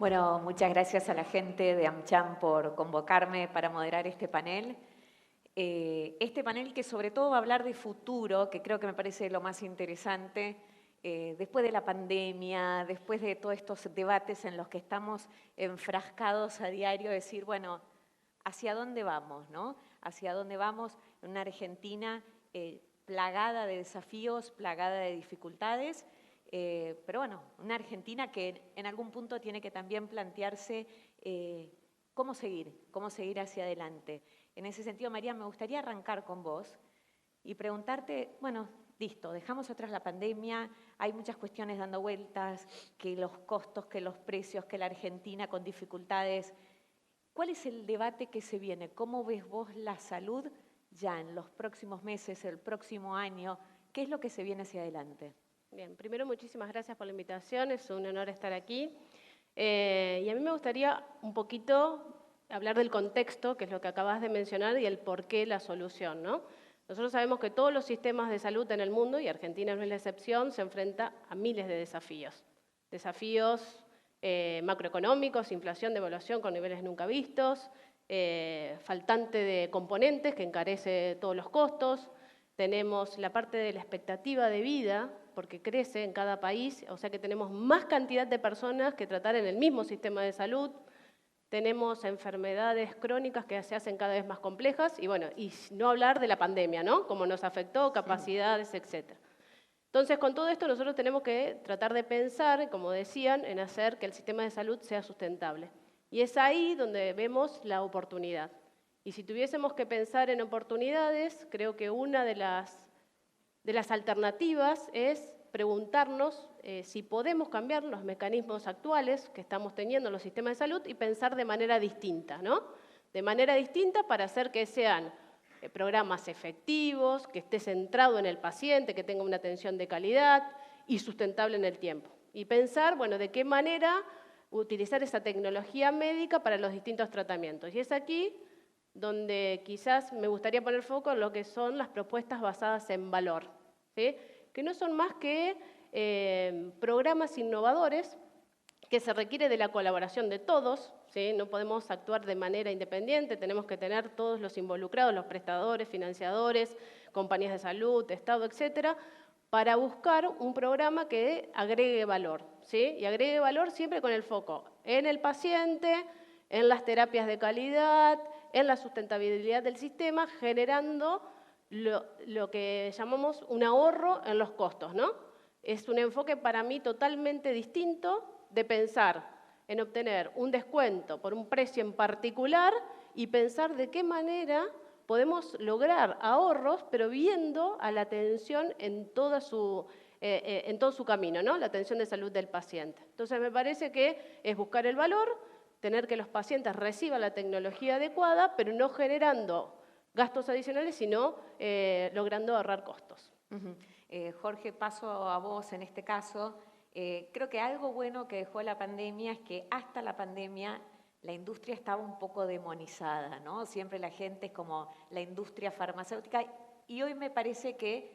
Bueno, muchas gracias a la gente de AmCham por convocarme para moderar este panel. Este panel que sobre todo va a hablar de futuro, que creo que me parece lo más interesante, después de la pandemia, después de todos estos debates en los que estamos enfrascados a diario, decir, bueno, ¿hacia dónde vamos, no? ¿Hacia dónde vamos en una Argentina plagada de desafíos, plagada de dificultades? Pero bueno, una Argentina que en algún punto tiene que también plantearse cómo seguir hacia adelante. En ese sentido, María, me gustaría arrancar con vos y preguntarte, bueno, listo, dejamos atrás la pandemia, hay muchas cuestiones dando vueltas, que los costos, que los precios, que la Argentina con dificultades. ¿Cuál es el debate que se viene? ¿Cómo ves vos la salud ya en los próximos meses, el próximo año? ¿Qué es lo que se viene hacia adelante? Bien, primero muchísimas gracias por la invitación, es un honor estar aquí. Y a mí me gustaría un poquito hablar del contexto, que es lo que acabas de mencionar, y el por qué la solución, ¿no? Nosotros sabemos que todos los sistemas de salud en el mundo, y Argentina no es la excepción, se enfrenta a miles de desafíos. Desafíos macroeconómicos, inflación, devaluación con niveles nunca vistos, faltante de componentes que encarece todos los costos. Tenemos la parte de la expectativa de vida, porque crece en cada país, o sea que tenemos más cantidad de personas que tratar en el mismo sistema de salud. Tenemos enfermedades crónicas que se hacen cada vez más complejas y bueno, y no hablar de la pandemia, ¿no? Cómo nos afectó, capacidades, etc. Entonces, con todo esto nosotros tenemos que tratar de pensar, como decían, en hacer que el sistema de salud sea sustentable. Y es ahí donde vemos la oportunidad. Y si tuviésemos que pensar en oportunidades, creo que una de las alternativas es preguntarnos si podemos cambiar los mecanismos actuales que estamos teniendo en los sistemas de salud y pensar de manera distinta, ¿no? De manera distinta para hacer que sean programas efectivos, que esté centrado en el paciente, que tenga una atención de calidad y sustentable en el tiempo. Y pensar, bueno, de qué manera utilizar esa tecnología médica para los distintos tratamientos. Y es aquí donde quizás me gustaría poner foco en lo que son las propuestas basadas en valor, ¿sí? Que no son más que programas innovadores que se requiere de la colaboración de todos, ¿sí? No podemos actuar de manera independiente, tenemos que tener todos los involucrados, los prestadores, financiadores, compañías de salud, Estado, etcétera, para buscar un programa que agregue valor, ¿sí? Y agregue valor siempre con el foco en el paciente, en las terapias de calidad, en la sustentabilidad del sistema, generando lo que llamamos un ahorro en los costos, ¿no? Es un enfoque para mí totalmente distinto de pensar en obtener un descuento por un precio en particular y pensar de qué manera podemos lograr ahorros, pero viendo a la atención en todo su camino, ¿no? La atención de salud del paciente. Entonces me parece que es buscar el valor, tener que los pacientes reciban la tecnología adecuada, pero no generando gastos adicionales, sino logrando ahorrar costos. Jorge, paso a vos en este caso. Creo que algo bueno que dejó la pandemia es que hasta la pandemia la industria estaba un poco demonizada, ¿no? Siempre la gente es como la industria farmacéutica y hoy me parece que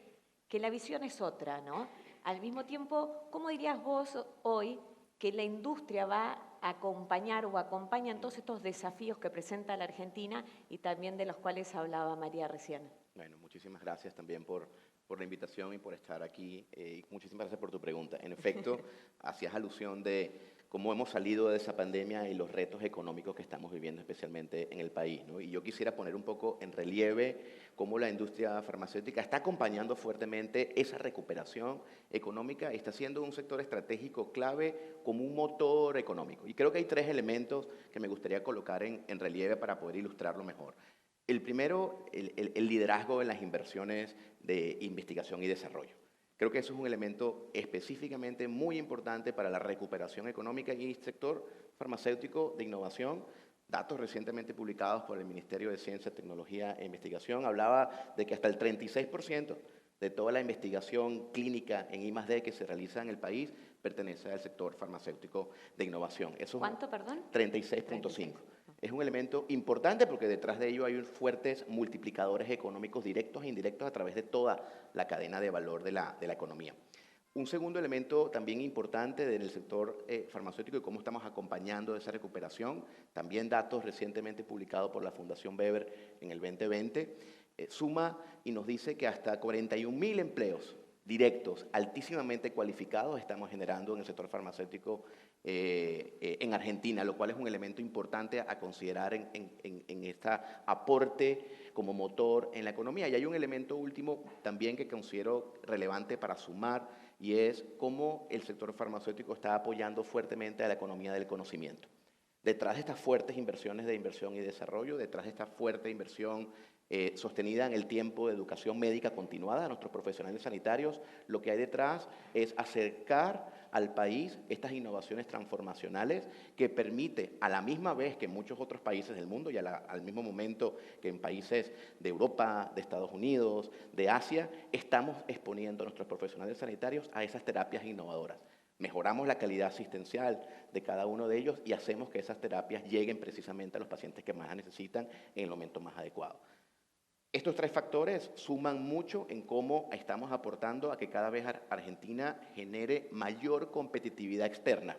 la visión es otra, ¿no? Al mismo tiempo, ¿cómo dirías vos hoy que la industria va a acompañar o acompaña en todos estos desafíos que presenta la Argentina y también de los cuales hablaba María recién? Bueno, muchísimas gracias también por la invitación y por estar aquí. Y muchísimas gracias por tu pregunta. En efecto, hacías alusión de cómo hemos salido de esa pandemia y los retos económicos que estamos viviendo, especialmente en el país, ¿no? Y yo quisiera poner un poco en relieve cómo la industria farmacéutica está acompañando fuertemente esa recuperación económica y está siendo un sector estratégico clave como un motor económico. Y creo que hay tres elementos que me gustaría colocar en relieve para poder ilustrarlo mejor. El primero, el liderazgo en las inversiones de investigación y desarrollo. Creo que eso es un elemento específicamente muy importante para la recuperación económica y el sector farmacéutico de innovación. Datos recientemente publicados por el Ministerio de Ciencia, Tecnología e Investigación hablaba de que hasta el 36% de toda la investigación clínica en I+D que se realiza en el país pertenece al sector farmacéutico de innovación. Eso ¿Cuánto, perdón? 36.5. Es un elemento importante porque detrás de ello hay fuertes multiplicadores económicos directos e indirectos a través de toda la cadena de valor de la economía. Un segundo elemento también importante en el sector farmacéutico y cómo estamos acompañando esa recuperación, también datos recientemente publicados por la Fundación Weber en el 2020, suma y nos dice que hasta 41.000 empleos directos, altísimamente cualificados, estamos generando en el sector farmacéutico en Argentina, lo cual es un elemento importante a considerar en este aporte como motor en la economía. Y hay un elemento último también que considero relevante para sumar, y es cómo el sector farmacéutico está apoyando fuertemente a la economía del conocimiento. Detrás de estas fuertes inversiones de inversión y desarrollo, detrás de esta fuerte inversión sostenida en el tiempo de educación médica continuada a nuestros profesionales sanitarios, lo que hay detrás es acercar al país estas innovaciones transformacionales que permite, a la misma vez que en muchos otros países del mundo y al mismo momento que en países de Europa, de Estados Unidos, de Asia, estamos exponiendo a nuestros profesionales sanitarios a esas terapias innovadoras. Mejoramos la calidad asistencial de cada uno de ellos y hacemos que esas terapias lleguen precisamente a los pacientes que más las necesitan en el momento más adecuado. Estos tres factores suman mucho en cómo estamos aportando a que cada vez Argentina genere mayor competitividad externa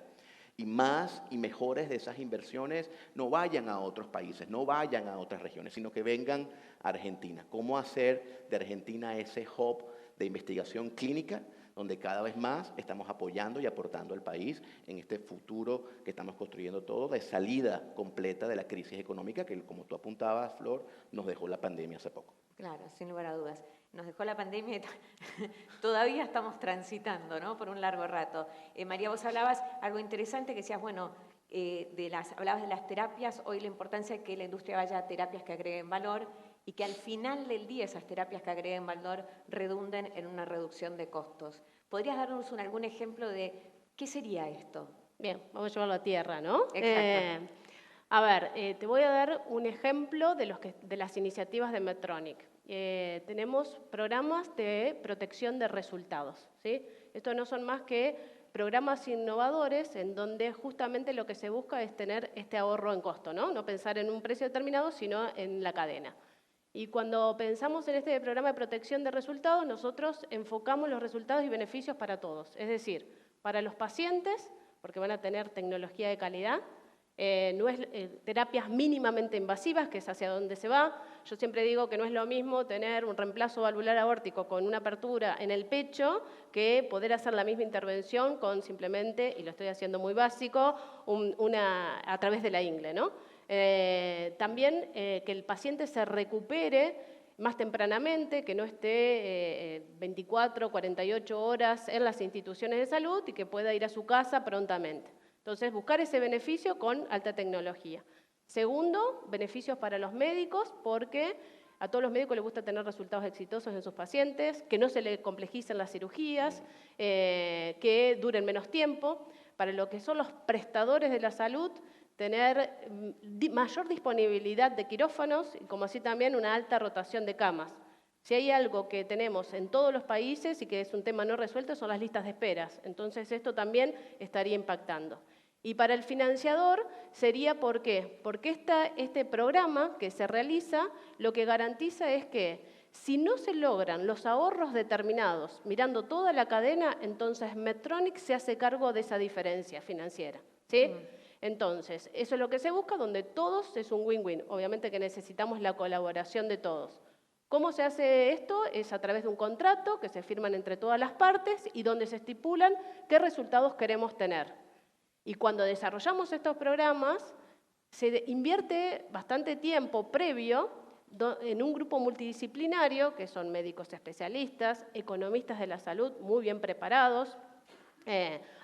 y más y mejores de esas inversiones no vayan a otros países, no vayan a otras regiones, sino que vengan a Argentina. ¿Cómo hacer de Argentina ese hub de investigación clínica donde cada vez más estamos apoyando y aportando al país en este futuro que estamos construyendo todo de salida completa de la crisis económica que, como tú apuntabas, Flor, nos dejó la pandemia hace poco? Claro, sin lugar a dudas. Nos dejó la pandemia y todavía estamos transitando, ¿no?, por un largo rato. María, vos hablabas algo interesante que decías, bueno, hablabas de las terapias, hoy la importancia de que la industria vaya a terapias que agreguen valor y que al final del día esas terapias que agreguen valor redunden en una reducción de costos. ¿Podrías darnos algún ejemplo de qué sería esto? Bien, vamos a llevarlo a tierra, ¿no? Exacto. A ver, te voy a dar un ejemplo de las iniciativas de Medtronic. Tenemos programas de protección de resultados, ¿sí? Estos no son más que programas innovadores en donde justamente lo que se busca es tener este ahorro en costo, ¿no? No pensar en un precio determinado, sino en la cadena. Y cuando pensamos en este programa de protección de resultados, nosotros enfocamos los resultados y beneficios para todos. Es decir, para los pacientes, porque van a tener tecnología de calidad, no es terapias mínimamente invasivas, que es hacia donde se va. Yo siempre digo que no es lo mismo tener un reemplazo valvular aórtico con una apertura en el pecho que poder hacer la misma intervención con simplemente, y lo estoy haciendo muy básico, a través de la ingle, ¿no? También que el paciente se recupere más tempranamente, que no esté 24, 48 horas en las instituciones de salud y que pueda ir a su casa prontamente. Entonces, buscar ese beneficio con alta tecnología. Segundo, beneficios para los médicos, porque a todos los médicos les gusta tener resultados exitosos en sus pacientes, que no se les complejicen las cirugías, que duren menos tiempo. Para lo que son los prestadores de la salud, tener mayor disponibilidad de quirófanos y como así también una alta rotación de camas. Si hay algo que tenemos en todos los países y que es un tema no resuelto son las listas de esperas. Entonces esto también estaría impactando. Y para el financiador sería ¿por qué? Porque este programa que se realiza lo que garantiza es que si no se logran los ahorros determinados mirando toda la cadena, entonces Medtronic se hace cargo de esa diferencia financiera, ¿sí? Entonces, eso es lo que se busca, donde todos es un win-win. Obviamente que necesitamos la colaboración de todos. ¿Cómo se hace esto? Es a través de un contrato que se firman entre todas las partes y donde se estipulan qué resultados queremos tener. Y cuando desarrollamos estos programas, se invierte bastante tiempo previo en un grupo multidisciplinario, que son médicos especialistas, economistas de la salud muy bien preparados,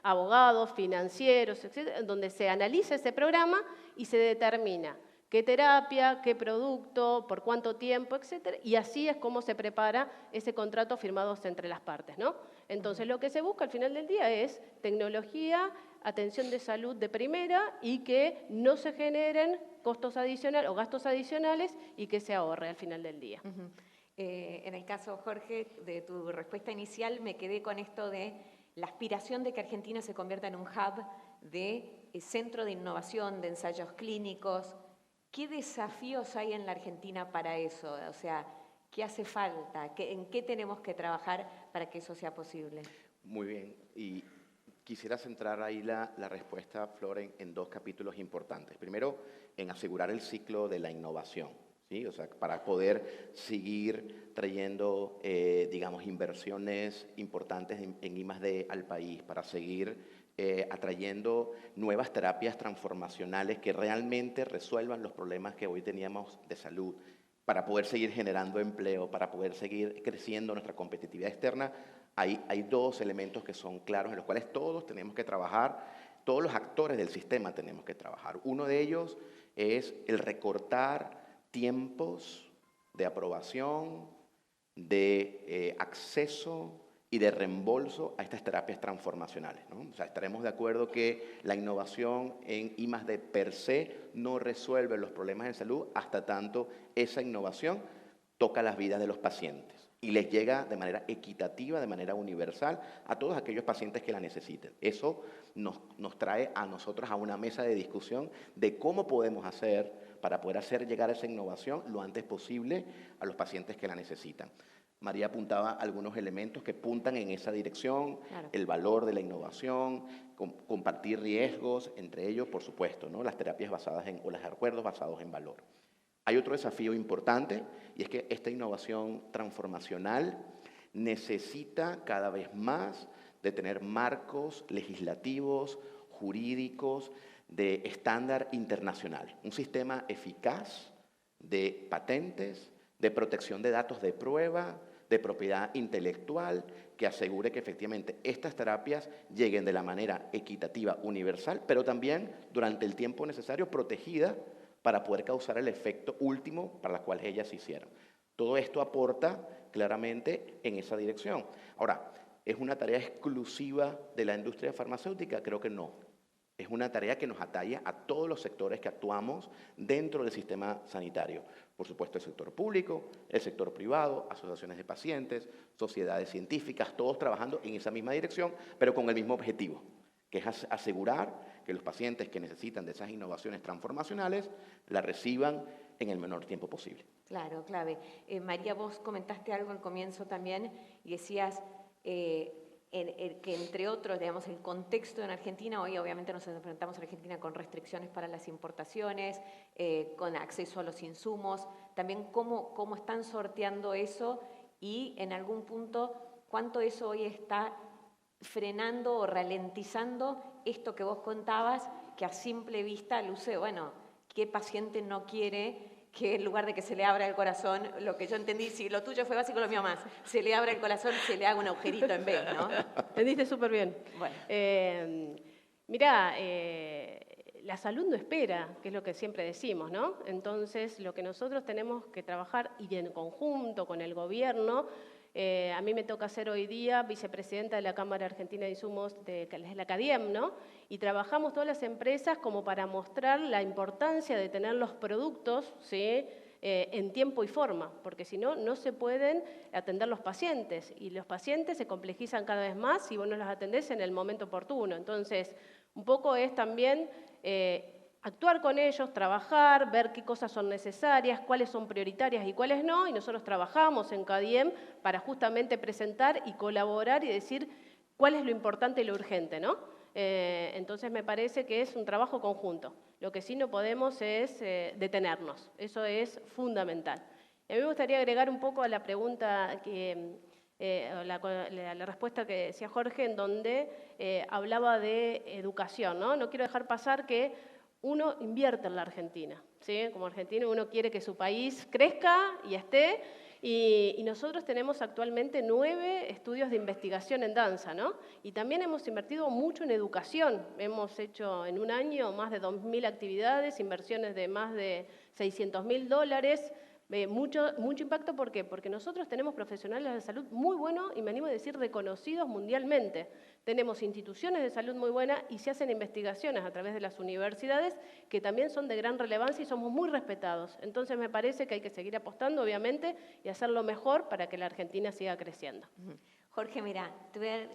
abogados, financieros, etc., donde se analiza ese programa y se determina qué terapia, qué producto, por cuánto tiempo, etc. Y así es como se prepara ese contrato firmado entre las partes, ¿no? Entonces, lo que se busca al final del día es tecnología, atención de salud de primera y que no se generen costos adicionales o gastos adicionales y que se ahorre al final del día. En el caso, Jorge, de tu respuesta inicial, me quedé con esto de la aspiración de que Argentina se convierta en un hub de centro de innovación, de ensayos clínicos. ¿Qué desafíos hay en la Argentina para eso? O sea, ¿qué hace falta? ¿En qué tenemos que trabajar para que eso sea posible? Muy bien. Y quisiera centrar ahí la respuesta, Flor, en dos capítulos importantes. Primero, en asegurar el ciclo de la innovación, ¿sí? O sea, para poder seguir trayendo, digamos, inversiones importantes en I+D al país, para seguir atrayendo nuevas terapias transformacionales que realmente resuelvan los problemas que hoy teníamos de salud, para poder seguir generando empleo, para poder seguir creciendo nuestra competitividad externa. Hay dos elementos que son claros en los cuales todos tenemos que trabajar, todos los actores del sistema tenemos que trabajar. Uno de ellos es el recortar tiempos de aprobación, de acceso y de reembolso a estas terapias transformacionales, ¿no? O sea, estaremos de acuerdo que la innovación en I+D per se no resuelve los problemas de salud hasta tanto esa innovación toca las vidas de los pacientes y les llega de manera equitativa, de manera universal, a todos aquellos pacientes que la necesiten. Eso nos trae a nosotros a una mesa de discusión de cómo podemos hacer para poder hacer llegar esa innovación lo antes posible a los pacientes que la necesitan. María apuntaba algunos elementos que puntan en esa dirección, claro. El valor de la innovación, compartir riesgos, entre ellos, por supuesto, ¿no? Las terapias basadas o los acuerdos basados en valor. Hay otro desafío importante y es que esta innovación transformacional necesita cada vez más de tener marcos legislativos, jurídicos, de estándar internacional. Un sistema eficaz de patentes, de protección de datos de prueba, de propiedad intelectual, que asegure que efectivamente estas terapias lleguen de la manera equitativa, universal, pero también durante el tiempo necesario protegida para poder causar el efecto último para el cual ellas se hicieron. Todo esto aporta claramente en esa dirección. Ahora, ¿es una tarea exclusiva de la industria farmacéutica? Creo que no. Es una tarea que nos atañe a todos los sectores que actuamos dentro del sistema sanitario. Por supuesto, el sector público, el sector privado, asociaciones de pacientes, sociedades científicas, todos trabajando en esa misma dirección, pero con el mismo objetivo, que es asegurar que los pacientes que necesitan de esas innovaciones transformacionales las reciban en el menor tiempo posible. Claro, clave. María, vos comentaste algo al comienzo también y decías que entre otros, digamos, el contexto en Argentina, hoy obviamente nos enfrentamos a Argentina con restricciones para las importaciones, con acceso a los insumos, también cómo están sorteando eso y en algún punto cuánto eso hoy está frenando o ralentizando esto que vos contabas, que a simple vista luce, bueno, ¿qué paciente no quiere que en lugar de que se le abra el corazón, lo que yo entendí, si lo tuyo fue básico, lo mío más, se le abra el corazón, se le haga un agujerito en vez, ¿no? Entendiste súper bien. Bueno. Mirá, la salud no espera, que es lo que siempre decimos, ¿no? Entonces, lo que nosotros tenemos que trabajar, y en conjunto con el gobierno, a mí me toca ser hoy día vicepresidenta de la Cámara Argentina de Insumos, de la CADIEM, ¿no? Y trabajamos todas las empresas como para mostrar la importancia de tener los productos, ¿sí? En tiempo y forma, porque si no, no se pueden atender los pacientes, y los pacientes se complejizan cada vez más si vos no los atendés en el momento oportuno. Entonces, un poco es también actuar con ellos, trabajar, ver qué cosas son necesarias, cuáles son prioritarias y cuáles no, y nosotros trabajamos en CADIEM para justamente presentar y colaborar y decir cuál es lo importante y lo urgente, ¿no? Entonces me parece que es un trabajo conjunto. Lo que sí no podemos es detenernos, eso es fundamental. Y a mí me gustaría agregar un poco a la pregunta la respuesta que decía Jorge, en donde hablaba de educación, ¿no? No quiero dejar pasar que uno invierte en la Argentina, ¿sí? Como argentino uno quiere que su país crezca y esté, y nosotros tenemos actualmente 9 estudios de investigación en danza, ¿no? Y también hemos invertido mucho en educación, hemos hecho en un año más de 2.000 actividades, inversiones de más de $600.000, mucho impacto. ¿Por qué? Porque nosotros tenemos profesionales de salud muy buenos y me animo a decir reconocidos mundialmente. Tenemos instituciones de salud muy buenas y se hacen investigaciones a través de las universidades que también son de gran relevancia y somos muy respetados. Entonces me parece que hay que seguir apostando, obviamente, y hacerlo mejor para que la Argentina siga creciendo. Jorge, mira, te voy a dar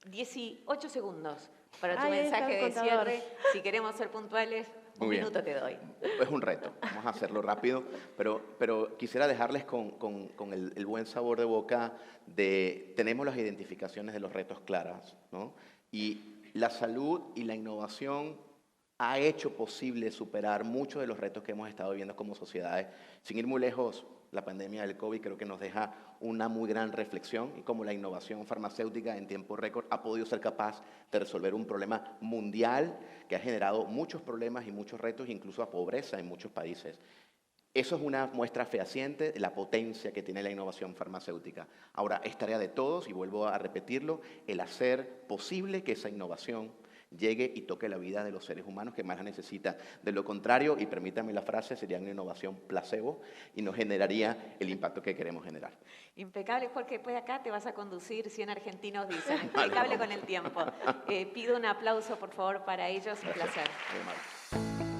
18 segundos para tu mensaje de cierre. Si queremos ser puntuales, Muy Un bien. minuto te doy. Es un reto, vamos a hacerlo rápido, pero quisiera dejarles con el buen sabor de boca de, tenemos las identificaciones de los retos claras, ¿no? Y la salud y la innovación ha hecho posible superar muchos de los retos que hemos estado viviendo como sociedades. Sin ir muy lejos, la pandemia del COVID creo que nos deja una muy gran reflexión y cómo la innovación farmacéutica en tiempo récord ha podido ser capaz de resolver un problema mundial que ha generado muchos problemas y muchos retos, incluso a pobreza en muchos países. Eso es una muestra fehaciente de la potencia que tiene la innovación farmacéutica. Ahora, es tarea de todos, y vuelvo a repetirlo, el hacer posible que esa innovación llegue y toque la vida de los seres humanos que más la necesitan. De lo contrario, y permítame la frase, sería una innovación placebo y no generaría el impacto que queremos generar. Impecable, Jorge. Después de acá te vas a conducir 100 argentinos, dicen. Vale, Impecable vamos. con el tiempo. Pido un aplauso, por favor, para ellos. Un Gracias. placer. Muy amable.